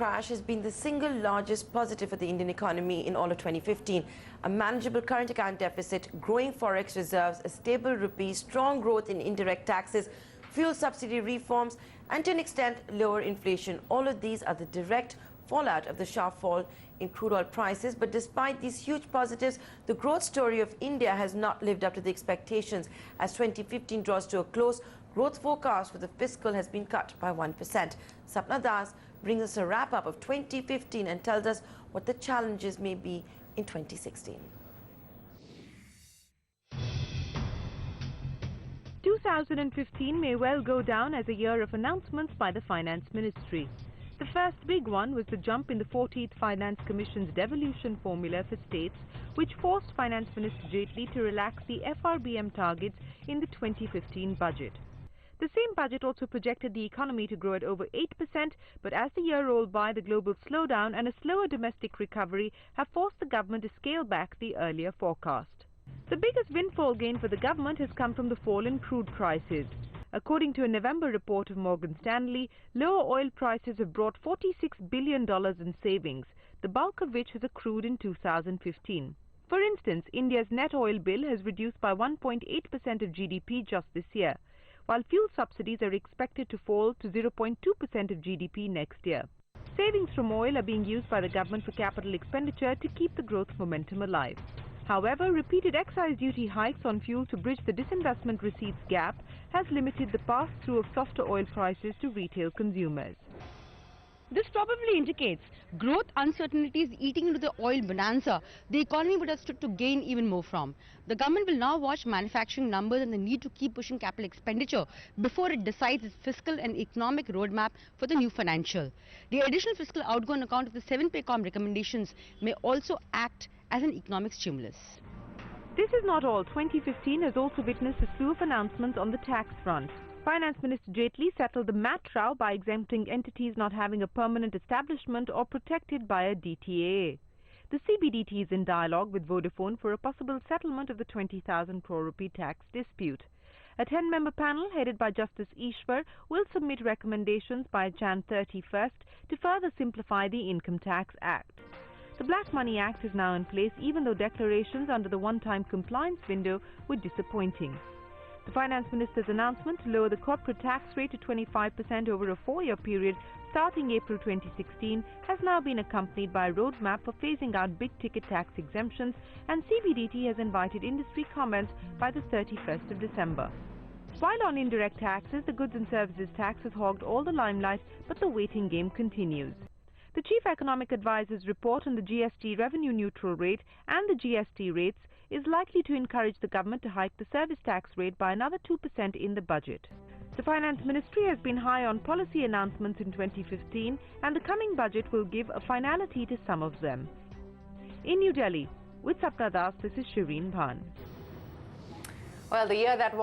crash has been the single largest positive for the Indian economy in all of 2015. A manageable current account deficit, growing forex reserves, a stable rupee, strong growth in indirect taxes, fuel subsidy reforms, and to an extent lower inflation. All of these are the direct fallout of the sharp fall in crude oil prices. But despite these huge positives, the growth story of India has not lived up to the expectations. As 2015 draws to a close, growth forecast for the fiscal has been cut by 1%. Sapna brings us a wrap-up of 2015 and tells us what the challenges may be in 2016. 2015 may well go down as a year of announcements by the Finance Ministry. The first big one was the jump in the 14th Finance Commission's devolution formula for states, which forced Finance Minister Jaitley to relax the FRBM targets in the 2015 budget. The same budget also projected the economy to grow at over 8%, but as the year rolled by, the global slowdown and a slower domestic recovery have forced the government to scale back the earlier forecast. The biggest windfall gain for the government has come from the fall in crude prices. According to a November report of Morgan Stanley, lower oil prices have brought $46 billion in savings, the bulk of which has accrued in 2015. For instance, India's net oil bill has reduced by 1.8% of GDP just this year, while fuel subsidies are expected to fall to 0.2% of GDP next year. Savings from oil are being used by the government for capital expenditure to keep the growth momentum alive. However, repeated excise duty hikes on fuel to bridge the disinvestment receipts gap has limited the pass-through of softer oil prices to retail consumers. This probably indicates growth uncertainties eating into the oil bonanza the economy would have stood to gain even more from. The government will now watch manufacturing numbers and the need to keep pushing capital expenditure before it decides its fiscal and economic roadmap for the new financial. The additional fiscal outgo on account of the 7 PAYCOM recommendations may also act as an economic stimulus. This is not all. 2015 has also witnessed a slew of announcements on the tax front. Finance Minister Jaitley settled the MAT row by exempting entities not having a permanent establishment or protected by a DTAA. The CBDT is in dialogue with Vodafone for a possible settlement of the 20,000 crore rupee tax dispute. A 10-member panel headed by Justice Ishwar will submit recommendations by Jan 31st to further simplify the Income Tax Act. The Black Money Act is now in place, even though declarations under the one-time compliance window were disappointing. The Finance Minister's announcement to lower the corporate tax rate to 25% over a 4-year period starting April 2016 has now been accompanied by a roadmap for phasing out big-ticket tax exemptions, and CBDT has invited industry comments by the 31st of December. While on indirect taxes, the goods and services tax has hogged all the limelight, but the waiting game continues. The Chief Economic Advisor's report on the GST revenue neutral rate and the GST rates is likely to encourage the government to hike the service tax rate by another 2% in the budget. The Finance Ministry has been high on policy announcements in 2015, and the coming budget will give a finality to some of them. In New Delhi, with Sapna, this is Shireen Bhan. Well, the year that was